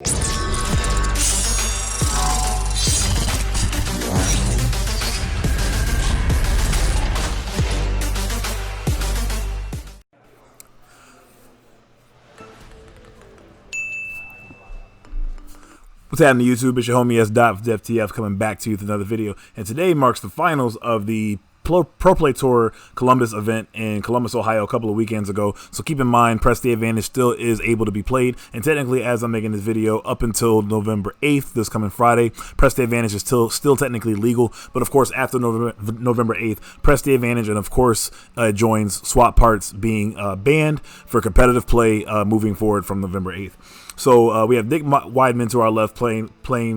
What's happening YouTube? It's your homie S. Dot with FTF coming back to you with another video. And today marks the finals of the Pro Play Tour Columbus event in Columbus, Ohio a couple of weekends ago. So keep in mind, Press the Advantage still is able to be played. And technically, as I'm making this video, up until November 8th, this coming Friday, Press the Advantage is still technically legal. But of course, after November 8th, Press the Advantage and of course joins Swap Parts being banned for competitive play moving forward from November 8th. So we have Nick Weidman to our left playing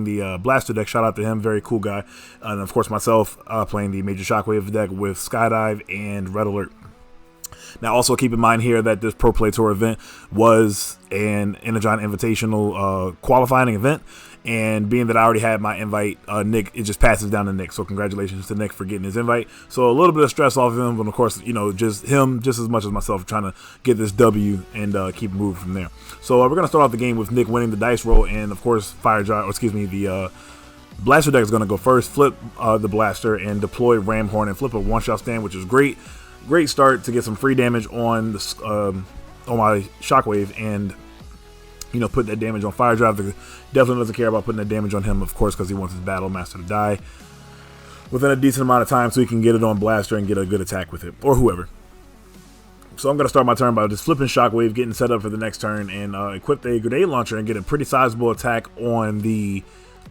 the Blaster deck. Shout out to him, very cool guy. And of course myself playing the Major Shockwave deck with Skydive and Red Alert. Now also keep in mind here that this Pro Play Tour event was an Energon Invitational qualifying event. And being that I already had my invite, Nick, it just passes down to Nick. So congratulations to Nick for getting his invite. So a little bit of stress off of him, but of course, you know, just him just as much as myself trying to get this W and keep moving from there. So we're going to start off the game with Nick winning the dice roll, and of course, the Blaster deck is going to go first, flip the Blaster and deploy Ramhorn and flip a one-shot stand, which is great. Great start to get some free damage on the on my Shockwave and, you know, put that damage on Fire Drive. Definitely doesn't care about putting that damage on him, of course, because he wants his Battle Master to die within a decent amount of time so he can get it on Blaster and get a good attack with it, or whoever. So I'm going to start my turn by just flipping Shockwave, getting set up for the next turn, and equip a Grenade Launcher and get a pretty sizable attack on the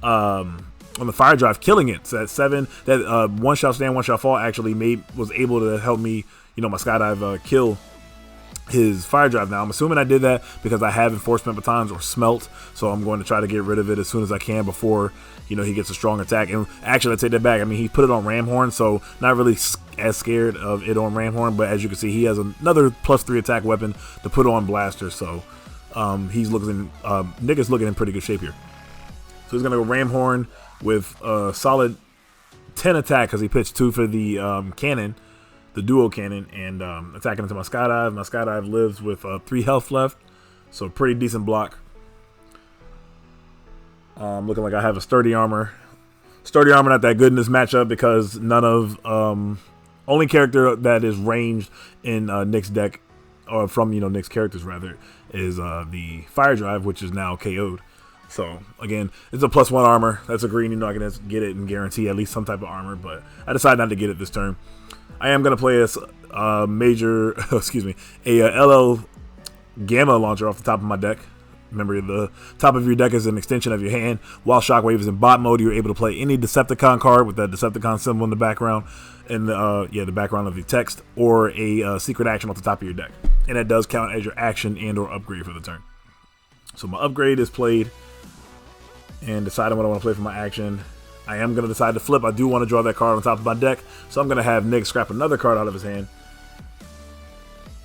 Fire Drive, killing it. So at 7, that one-shot stand, one-shot fall actually was able to help me, you know, my Skydive kill his Fire Drive. Now I'm assuming I did that because I have Enforcement Batons or Smelt, so I'm going to try to get rid of it as soon as I can before, you know, he gets a strong attack. And actually, I take that back. I mean, he put it on Ramhorn, so not really as scared of it on Ramhorn, but as you can see, he has another +3 attack weapon to put on Blaster, so Nick is looking in pretty good shape here. So he's going to go Ramhorn with a solid 10 attack because he pitched 2 for the cannon, the duo cannon, and attacking into my Skydive. My Skydive lives with 3 health left, so pretty decent block. Looking like I have a Sturdy Armor. Sturdy Armor not that good in this matchup because none of only character that is ranged in Nick's deck, or from, you know, Nick's characters rather, is the Fire Drive, which is now KO'd. So again, it's a +1 armor. That's a green. You know, I can get it and guarantee at least some type of armor, but I decided not to get it this turn. I am going to play a major, LL Gamma launcher off the top of my deck. Remember, the top of your deck is an extension of your hand. While Shockwave is in bot mode, you're able to play any Decepticon card with that Decepticon symbol in the background, and the background of the text, or a secret action off the top of your deck. And that does count as your action and or upgrade for the turn. So my upgrade is played, and deciding what I want to play for my action. I am going to decide to flip. I do want to draw that card on top of my deck, so I'm going to have Nick scrap another card out of his hand.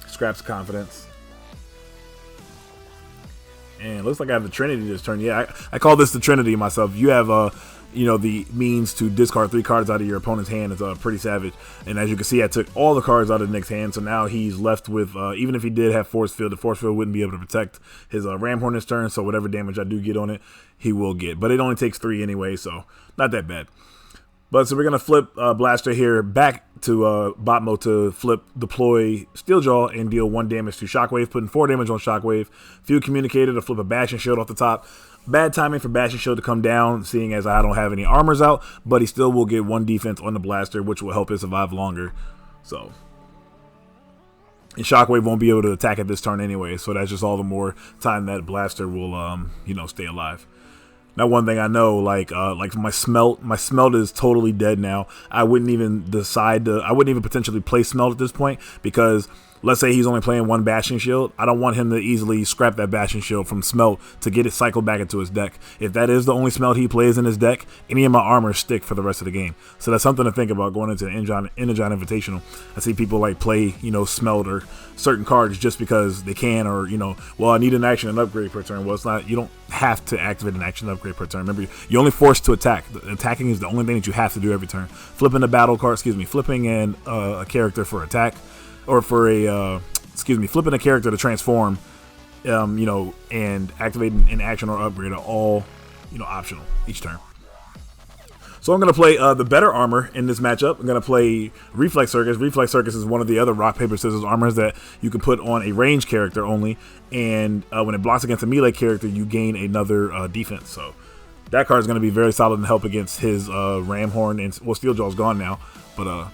Scraps Confidence. And it looks like I have the Trinity this turn. Yeah, I call this the Trinity myself. You have, the means to discard 3 cards out of your opponent's hand. It's pretty savage. And as you can see, I took all the cards out of Nick's hand, so now he's left with, even if he did have Force Field, the Force Field wouldn't be able to protect his Ramhorn this turn, so whatever damage I do get on it, he will get. But it only takes 3 anyway, so not that bad. But so we're going to flip Blaster here back to bot mode to deploy Steeljaw and deal 1 damage to Shockwave, putting 4 damage on Shockwave. Field Communicator to flip a Bashing Shield off the top. Bad timing for Bashing Shield to come down, seeing as I don't have any armors out, but he still will get 1 defense on the Blaster, which will help it survive longer. So, and Shockwave won't be able to attack it this turn anyway, so that's just all the more time that Blaster will, stay alive. Now, one thing I know, like my smelt is totally dead now. I wouldn't even potentially play Smelt at this point because let's say he's only playing 1 Bashing Shield. I don't want him to easily scrap that Bashing Shield from Smelt to get it cycled back into his deck. If that is the only Smelt he plays in his deck, any of my armors stick for the rest of the game. So that's something to think about going into the Energon Invitational. I see people like play, Smelt or certain cards just because they can, or, well, I need an action and upgrade per turn. Well, it's not, you don't have to activate an action and upgrade per turn. Remember, you're only forced to attack. Attacking is the only thing that you have to do every turn. Flipping a battle card, flipping a character for attack, or for a, flipping a character to transform and activating an action or upgrade are all, optional each turn. So I'm going to play the better armor in this matchup. I'm going to play Reflex Circus. Reflex Circus is one of the other rock, paper, scissors armors that you can put on a range character only. And when it blocks against a melee character, you gain another defense. So that card is going to be very solid and help against his Ram Horn. And, well, Steeljaw's gone now. But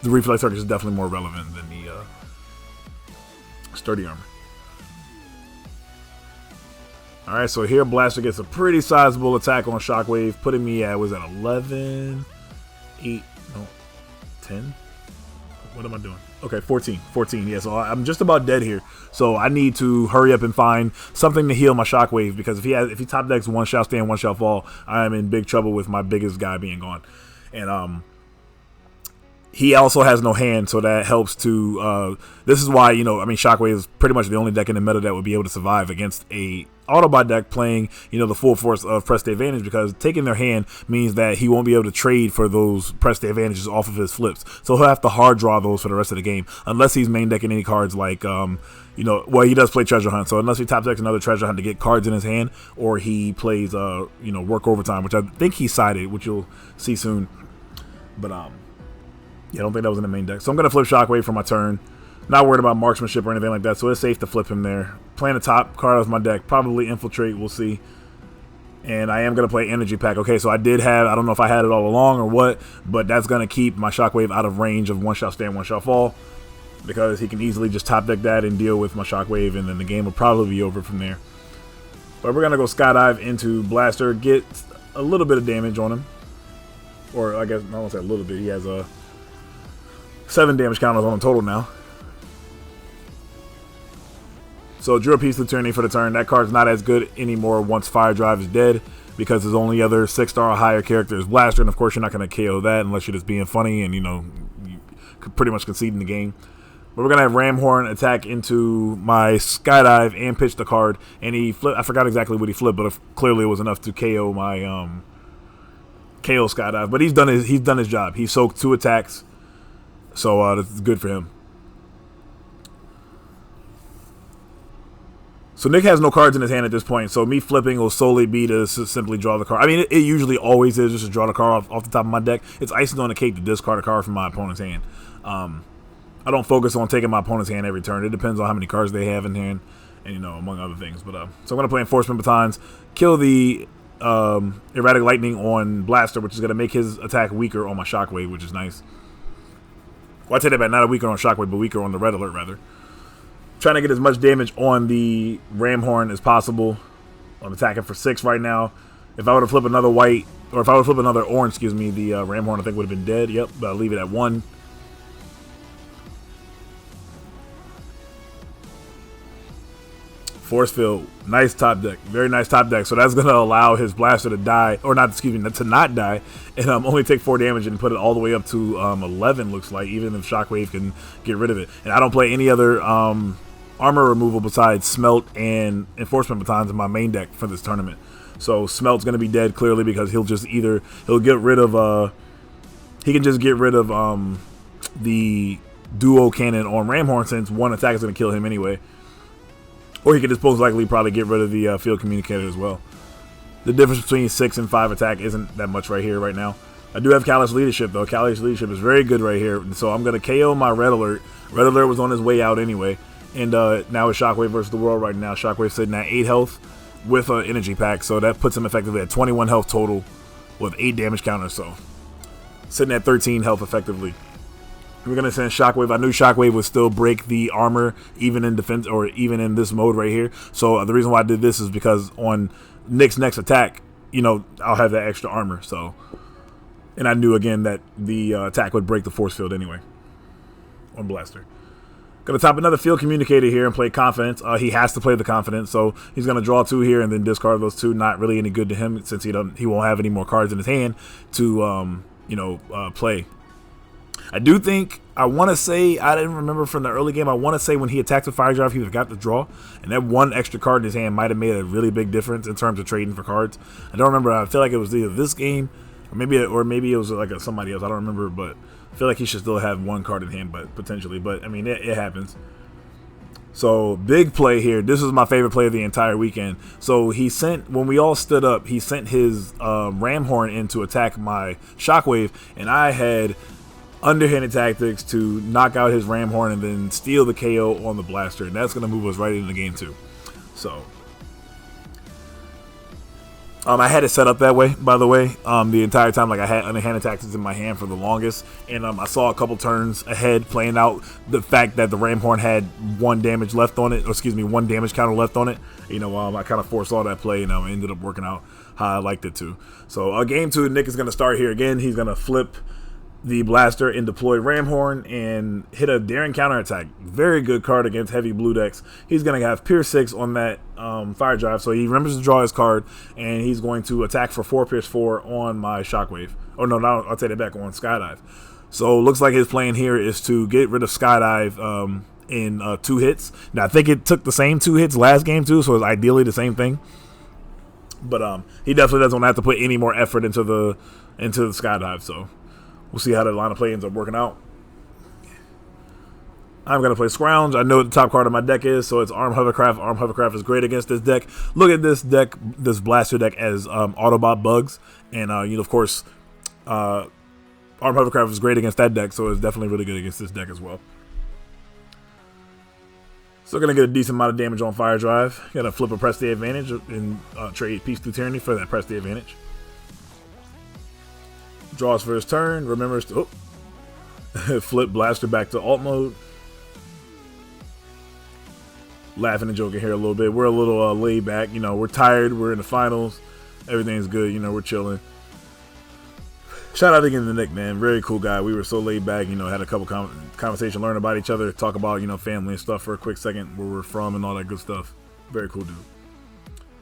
the Reflex Circus is definitely more relevant than the Sturdy armor. Alright, so here Blaster gets a pretty sizable attack on Shockwave, putting me at, was that 11, 8, no, 10? What am I doing? Okay, 14, yeah, so I'm just about dead here. So I need to hurry up and find something to heal my Shockwave, because if he top decks one shall stand, one shall fall, I am in big trouble with my biggest guy being gone. And he also has no hand, so that helps to, this is why, Shockwave is pretty much the only deck in the meta that would be able to survive against a Autobot deck playing, the full force of press to advantage, because taking their hand means that he won't be able to trade for those press to advantages off of his flips. So he'll have to hard draw those for the rest of the game, unless he's main decking any cards like, well, he does play Treasure Hunt, so unless he top decks another Treasure Hunt to get cards in his hand, or he plays, Work Overtime, which I think he sided, which you'll see soon. But, yeah, I don't think that was in the main deck. So I'm going to flip Shockwave for my turn. Not worried about marksmanship or anything like that, so it's safe to flip him there. Playing the top card of my deck, probably Infiltrate, we'll see. And I am going to play Energy Pack. Okay, so I don't know if I had it all along or what, but that's going to keep my Shockwave out of range of one shall stand, one shall fall, because he can easily just top deck that and deal with my Shockwave, and then the game will probably be over from there. But we're going to go Skydive into Blaster, get a little bit of damage on him. Or I guess, I won't say a little bit, he has a 7 damage counters on him total now. So drew a piece of tyranny for the turn. That card's not as good anymore once Fire Drive is dead, because his only other 6-star or higher character is Blaster, and of course you're not going to KO that unless you're just being funny and you could pretty much concede in the game. But we're going to have Ram Horn attack into my Skydive and pitch the card, and he flipped. I forgot exactly what he flipped, but clearly it was enough to KO my KO Skydive. But he's done his job. He soaked 2 attacks, so that's good for him. So Nick has no cards in his hand at this point, so me flipping will solely be to simply draw the card. I mean, it usually always is just to draw the card off the top of my deck. It's icing on the cake to discard a card from my opponent's hand. I don't focus on taking my opponent's hand every turn. It depends on how many cards they have in hand, and among other things. But so I'm going to play Enforcement Batons, kill the Erratic Lightning on Blaster, which is going to make his attack weaker on my Shockwave, which is nice. Well, I take that back, not a weaker on Shockwave, but weaker on the Red Alert, rather. Trying to get as much damage on the Ram Horn as possible. I'm attacking for 6 right now. If I were to flip another white, or if I were to flip another orange, the Ram Horn I think would have been dead. Yep, but I'll leave it at 1. Force Field, nice top deck, very nice top deck. So that's going to allow his Blaster to die, or not, to not die, and only take 4 damage and put it all the way up to 11, looks like, even if Shockwave can get rid of it. And I don't play any other armor removal besides Smelt and Enforcement Batons in my main deck for this tournament. So Smelt's going to be dead clearly, because he'll just he'll get rid of he can just get rid of the duo cannon on Ram Horn, since one attack is going to kill him anyway. Or he could just most likely probably get rid of the field communicator as well. The difference between 6 and 5 attack isn't that much right here, right now. I do have Callous Leadership, though. Callous Leadership is very good right here. So I'm going to KO my Red Alert. Red Alert was on his way out anyway. And now it's Shockwave versus the world right now. Shockwave sitting at 8 health with an Energy Pack. So that puts him effectively at 21 health total with 8 damage counters. So sitting at 13 health effectively. We're going to send Shockwave. I knew Shockwave would still break the armor even in defense, or even in this mode right here. So the reason why I did this is because on Nick's next attack, I'll have that extra armor. So, and I knew again that the attack would break the force field anyway on Blaster. Going to top another field communicator here and play Confidence. He has to play the Confidence, so he's going to draw 2 here and then discard those 2. Not really any good to him, since he won't have any more cards in his hand to play. I do think, I want to say, I didn't remember from the early game, I want to say when he attacked with Fire Drive, he would have got the draw, and that 1 extra card in his hand might have made a really big difference in terms of trading for cards. I don't remember. I feel like it was either this game, or maybe it was like somebody else. I don't remember, but I feel like he should still have 1 card in hand, but potentially. But I mean, it happens. So big play here. This was my favorite play of the entire weekend. So he sent, when we all stood up, he sent his ram horn in to attack my Shockwave, and I had underhanded tactics to knock out his ram horn and then steal the KO on the blaster, and that's going to move us right into game 2. So I had it set up that way, by the way, the entire time. Like, I had underhanded tactics in my hand for the longest, and I saw a couple turns ahead playing out the fact that the ram horn had 1 damage left on it, or excuse me, 1 damage counter left on it. You know, I kind of foresaw that play, and it ended up working out how I liked it to. So game 2, Nick is going to start here again. He's going to flip the blaster and deploy ram horn and hit a daring counterattack. Very good card against heavy blue decks. He's going to have Pierce 6 on that fire drive, so he remembers to draw his card, and he's going to attack for 4 Pierce 4 on my Shockwave. Oh no, I'll take it back, on Skydive. So looks like his plan here is to get rid of Skydive in 2 hits. Now I think it took the same 2 hits last game too, so it's ideally the same thing. But he definitely doesn't have to put any more effort into the Skydive, so we'll see how the line of play ends up working out. I'm going to play Scrounge. I know what the top card of my deck is, so it's Arm Hovercraft. Arm Hovercraft is great against this deck. Look at this deck, this blaster deck, as Autobot bugs. And, of course, Arm Hovercraft is great against that deck, so it's definitely really good against this deck as well. Still going to get a decent amount of damage on Fire Drive. Going to flip a Press the Advantage and trade Peace through Tyranny for that Press the Advantage. Draws for his turn, remembers to flip blaster back to alt mode. Laughing and joking here a little bit. We're a little laid back, we're tired, we're in the finals, everything's good, we're chilling. Shout out again to Nick, man, very cool guy. We were so laid back, had a couple conversation, learn about each other, talk about family and stuff for a quick second, where we're from and all that good stuff. Very cool dude.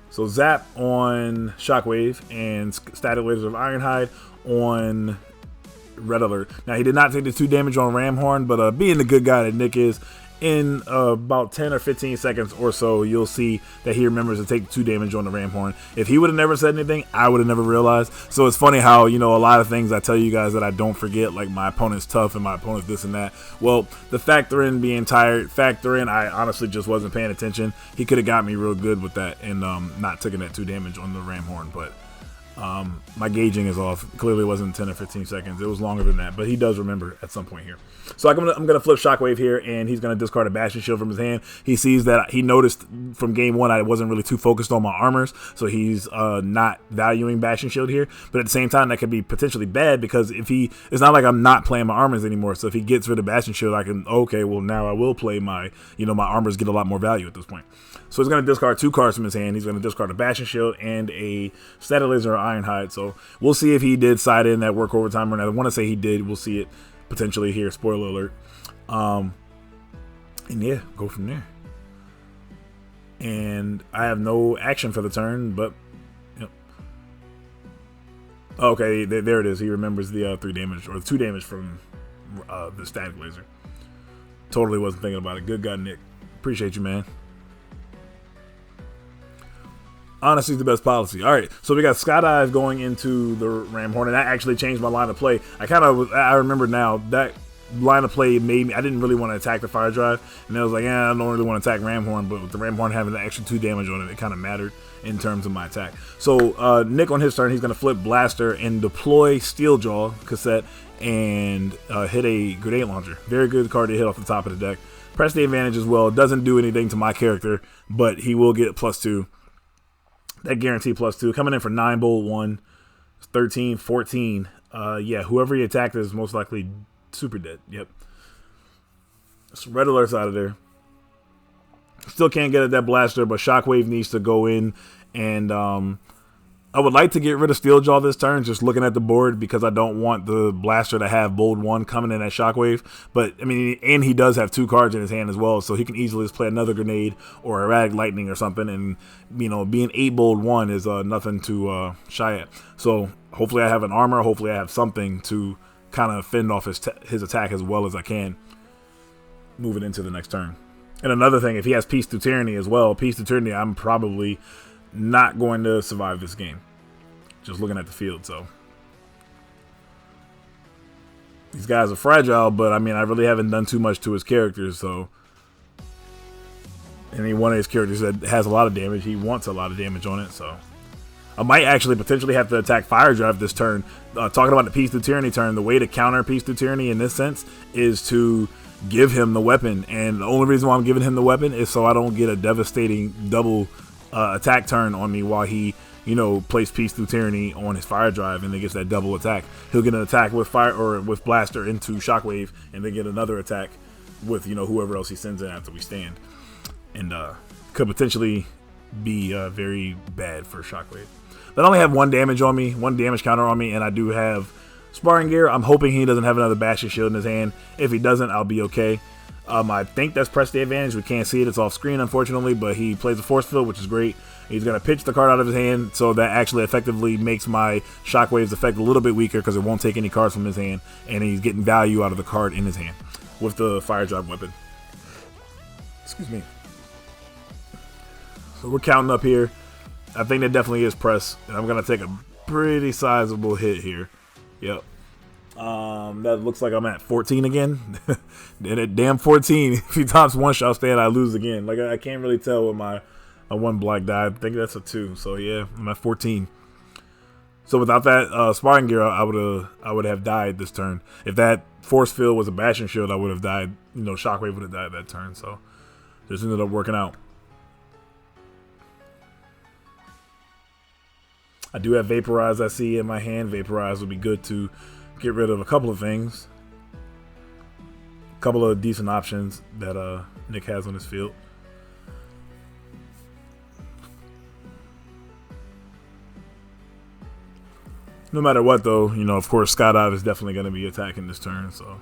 So Zap on Shockwave and Static Lasers of Ironhide on Red Alert. Now, he did not take the 2 damage on Ramhorn, but being the good guy that Nick is, in about 10 or 15 seconds or so, you'll see that he remembers to take 2 damage on the Ramhorn. If he would have never said anything, I would have never realized. So it's funny how, a lot of things I tell you guys that I don't forget, like my opponent's tough and my opponent's this and that. Well, the factor in being tired, I honestly just wasn't paying attention. He could have got me real good with that and not taking that 2 damage on the Ramhorn, but my gauging is off. Clearly it wasn't 10 or 15 seconds. It was longer than that, but he does remember at some point here. So I'm gonna flip Shockwave here, and he's gonna discard a Bastion Shield from his hand. He sees that he noticed from game 1 I wasn't really too focused on my armors, so he's not valuing Bastion Shield here. But at the same time, that could be potentially bad, because it's not like I'm not playing my armors anymore. So if he gets rid of Bastion Shield, I can, okay, well now I will play my, my armors get a lot more value at this point. So he's going to discard 2 cards from his hand. He's going to discard a Bastion Shield and a Static Laser or Ironhide. So we'll see if he did side in that work overtime or not. I want to say he did. We'll see it potentially here. Spoiler alert. And yeah, go from there. And I have no action for the turn, but yep. Okay, there it is. He remembers the 3 damage or 2 damage from the Static Laser. Totally wasn't thinking about it. Good guy, Nick. Appreciate you, man. Honesty is the best policy. All right, so we got Skydive going into the Ramhorn, and that actually changed my line of play. I remember now that line of play made me, I didn't really want to attack the Fire Drive, and I was like, I don't really want to attack Ramhorn, but with the Ramhorn having the extra 2 damage on it, it kind of mattered in terms of my attack. So Nick on his turn, he's going to flip Blaster and deploy Steeljaw cassette and hit a grenade launcher. Very good card to hit off the top of the deck. Press the advantage as well. It doesn't do anything to my character, but he will get +2. That guarantee +2. Coming in for 9 bold 1, 13, 14. Yeah, whoever he attacked is most likely super dead. Yep. So Red Alert's out of there. Still can't get at that blaster, but Shockwave needs to go in. And I would like to get rid of Steeljaw this turn, just looking at the board, because I don't want the blaster to have bold 1 coming in at Shockwave. But, I mean, and he does have 2 cards in his hand as well, so he can easily just play another grenade or erratic lightning or something. And, being 8 bold 1 is nothing to shy at. So hopefully I have an armor. Hopefully I have something to kind of fend off his attack as well as I can, moving into the next turn. And another thing, if he has Peace through Tyranny as well, Peace through Tyranny, I'm probably not going to survive this game, just looking at the field. So these guys are fragile, but I mean, I really haven't done too much to his characters, so any one of his characters that has a lot of damage, he wants a lot of damage on it. So I might actually potentially have to attack Fire Drive this turn. Talking about the Peace Through Tyranny turn, the way to counter Peace Through Tyranny in this sense is to give him the weapon. And the only reason why I'm giving him the weapon is so I don't get a devastating double attack turn on me while he, you know, plays Peace Through Tyranny on his Fire Drive and then gets that double attack. He'll get an attack with Fire or with Blaster into Shockwave and then get another attack with, you know, whoever else he sends in after we stand. And could potentially be very bad for Shockwave. But I only have one damage on me, one damage counter on me, and I do have Sparring Gear. I'm hoping he doesn't have another Bastion Shield in his hand. If he doesn't, I'll be okay. I think that's Press the Advantage. We can't see it. It's off screen, unfortunately, but he plays a Force Field, which is great. He's going to pitch the card out of his hand, so that actually effectively makes my Shockwave's effect a little bit weaker because it won't take any cards from his hand, and he's getting value out of the card in his hand with the Fire Drive weapon. Excuse me. So we're counting up here. I think that definitely is press, and I'm going to take a pretty sizable hit here. Yep. That looks like I'm at 14 again. And at damn 14, if he tops one shot stand, I lose again. Like, I can't really tell with my one black die. I think that's a 2. So, yeah, I'm at 14. So, without that Sparring Gear, I would have died this turn. If that Force Field was a Bastion Shield, I would have died. You know, Shockwave would have died that turn. So, this ended up working out. I do have Vaporize, I see in my hand. Vaporize would be good to get rid of a couple of things. A couple of decent options that Nick has on his field. No matter what, though, you know, of course, Skydive is definitely going to be attacking this turn. So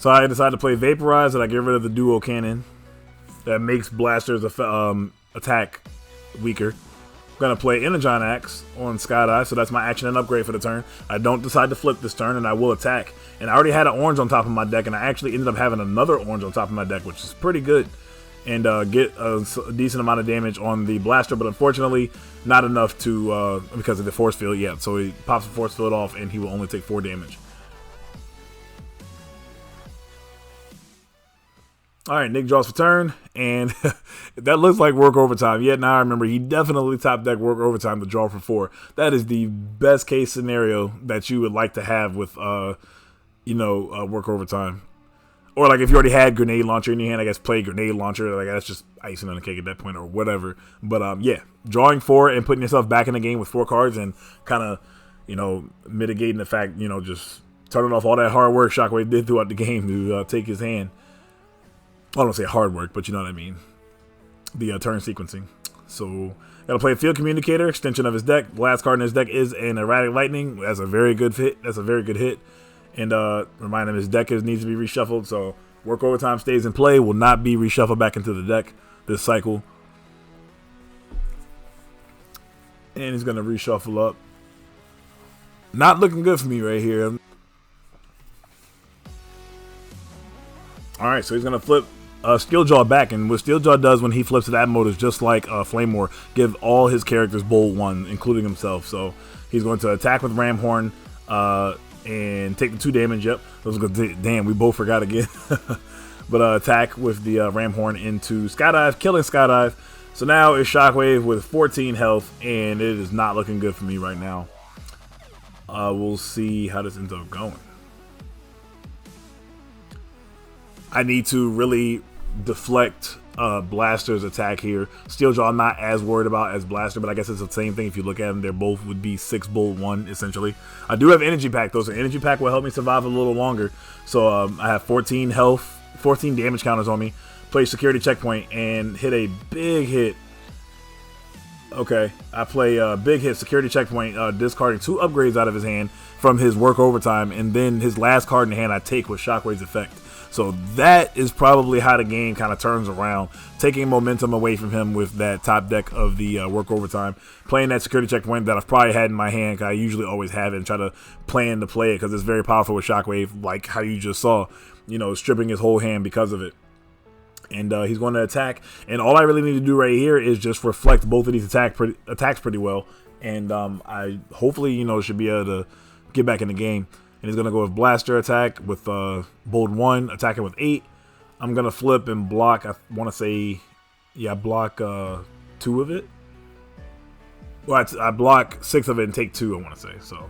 I decided to play Vaporize, and I get rid of the Duo Cannon. That makes Blaster's attack weaker. I'm going to play Energon Axe on Skydive, so that's my action and upgrade for the turn. I don't decide to flip this turn, and I will attack. And I already had an orange on top of my deck, and I actually ended up having another orange on top of my deck, which is pretty good. And get a decent amount of damage on the Blaster, but unfortunately not enough to, because of the Force Field. Yeah, so he pops the Force Field off, and he will only take 4 damage. All right, Nick draws for turn, and that looks like Work Overtime. Yet now I remember he definitely top deck Work Overtime to draw for 4. That is the best case scenario that you would like to have with, Work Overtime. Or like if you already had Grenade Launcher in your hand, I guess play Grenade Launcher. Like that's just icing on the cake at that point or whatever. But yeah, drawing 4 and putting yourself back in the game with 4 cards and kind of, you know, mitigating the fact, you know, just turning off all that hard work Shockwave did throughout the game to take his hand. I don't say hard work, but you know what I mean. The turn sequencing. So, gotta play a Field Communicator, extension of his deck. The last card in his deck is an Erratic Lightning. That's a very good hit. That's a very good hit. And remind him his deck needs to be reshuffled. So, Work Overtime stays in play. Will not be reshuffled back into the deck this cycle. And he's gonna reshuffle up. Not looking good for me right here. Alright, so he's gonna flip Steeljaw back, and what Steeljaw does when he flips to that mode is just like Flame War, give all his characters bold 1, including himself. So he's going to attack with Ramhorn and take the 2 damage. Yep, those are good. Damn, we both forgot again. But attack with the Ramhorn into Skydive, killing Skydive. So now it's Shockwave with 14 health, and it is not looking good for me right now. We'll see how this ends up going. I need to really deflect Blaster's attack here. Steeljaw I'm not as worried about as Blaster, but I guess it's the same thing if you look at them. They're both would be 6 bold 1 essentially. I do have Energy Pack though, so Energy Pack will help me survive a little longer. So I have 14 health, 14 damage counters on me. Play Security Checkpoint and hit a big hit. Okay, I play a big hit, Security Checkpoint, discarding 2 upgrades out of his hand from his Work Overtime, and then his last card in hand I take with Shockwave's effect. So that is probably how the game kind of turns around, taking momentum away from him with that top deck of the Work Overtime, playing that Security Checkpoint that I've probably had in my hand, because I usually always have it, and try to plan to play it, because it's very powerful with Shockwave, like how you just saw, you know, stripping his whole hand because of it. And he's going to attack, and all I really need to do right here is just reflect both of these attacks pretty well, and I hopefully, you know, should be able to get back in the game. And he's going to go with Blaster attack with bold 1, attacking with 8. I'm going to flip and block, I want to say, yeah, block 2 of it. Well, I block 6 of it and take 2, I want to say. So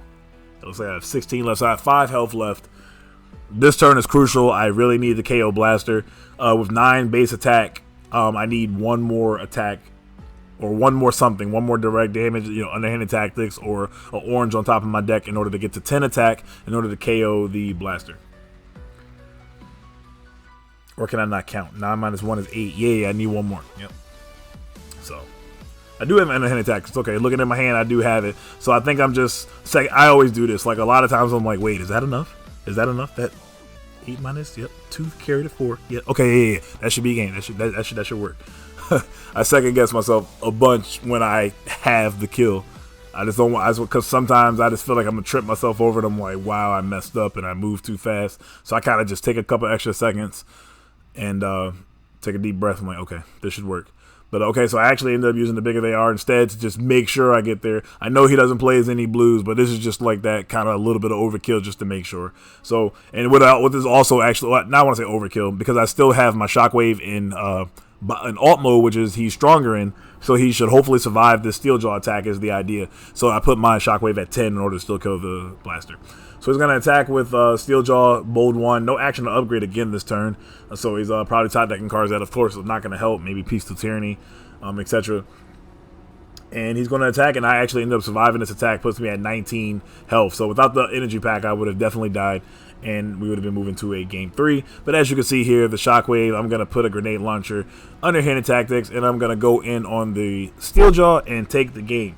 it looks like I have 16 left. So I have 5 health left. This turn is crucial. I really need the KO blaster. With 9 base attack, I need 1 more attack, or 1 more something, 1 more direct damage, underhanded tactics, or an orange on top of my deck in order to get to 10 attack in order to KO the blaster. Or can I not count? 9 minus 1 is 8. Yeah, I need 1 more. Yep. So I do have an underhanded tactics. It's okay. Looking at my hand, I do have it. So I think I'm just saying, I always do this. Like a lot of times I'm like, wait, is that enough? Is that enough? That 8 minus, yep, 2 carry to 4. Yeah, okay, yeah. That should be a game. That should work. I second guess myself a bunch when I have the kill. I just don't want, because sometimes I just feel like I'm gonna trip myself over and I'm like, wow, I messed up and I moved too fast. So I kind of just take a couple extra seconds and take a deep breath. I'm like, okay, this should work. But okay, so I actually ended up using the bigger they are instead to just make sure I get there. I know he doesn't play as any blues, but this is just like that kind of a little bit of overkill just to make sure. So, and what is also actually, now I want to say overkill, because I still have my Shockwave in alt mode, which is he's stronger in, so he should hopefully survive this Steeljaw attack is the idea. So I put my Shockwave at 10 in order to still kill the blaster. So he's going to attack with Steeljaw, bold 1. No action to upgrade again this turn. So he's probably top decking cards that, of course, is not going to help. Maybe Peace to Tyranny, etc. And he's going to attack, and I actually ended up surviving this attack. Puts me at 19 health. So without the energy pack, I would have definitely died, and we would have been moving to a game 3. But as you can see here, the Shockwave, I'm going to put a grenade launcher, underhanded tactics, and I'm going to go in on the Steeljaw and take the game.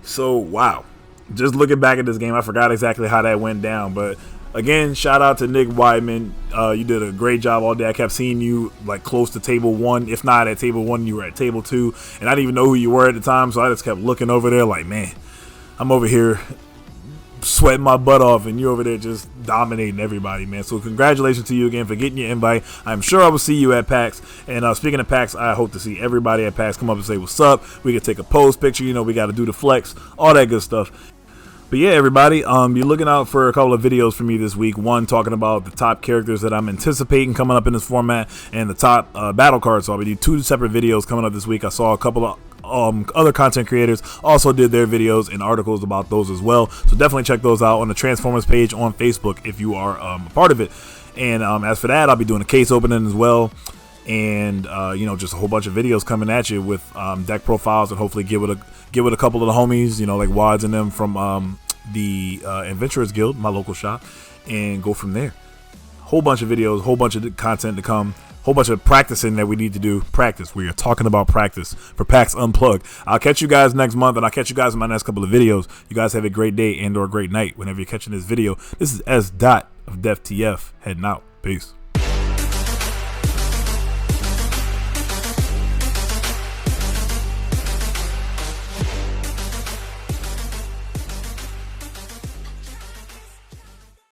So, wow. Just looking back at this game, I forgot exactly how that went down. But again, shout out to Nick Weidman. You did a great job all day. I kept seeing you like close to table 1. If not at table 1, you were at table 2. And I didn't even know who you were at the time. So I just kept looking over there like, man, I'm over here sweating my butt off, and you over there just dominating everybody, man. So congratulations to you again for getting your invite. I'm sure I will see you at PAX. And speaking of PAX, I hope to see everybody at PAX come up and say what's up. We can take a pose picture. We got to do the flex, all that good stuff. But yeah, everybody, be looking out for a couple of videos from me this week. One talking about the top characters that I'm anticipating coming up in this format, and the top battle cards. So I'll be doing 2 separate videos coming up this week. I saw a couple of other content creators also did their videos and articles about those as well. So definitely check those out on the Transformers page on Facebook if you are a part of it. And as for that, I'll be doing a case opening as well. And just a whole bunch of videos coming at you with deck profiles, and hopefully give it a couple of the homies, like Wads and them from the Adventurers Guild, my local shop, and go from there. Whole bunch of videos, whole bunch of content to come, whole bunch of practicing that we need to do. Practice. We are talking about practice for PAX Unplugged. I'll catch you guys next month, and I'll catch you guys in my next couple of videos. You guys have a great day and or great night whenever you're catching this video. This is S. of DefTF heading out. Peace.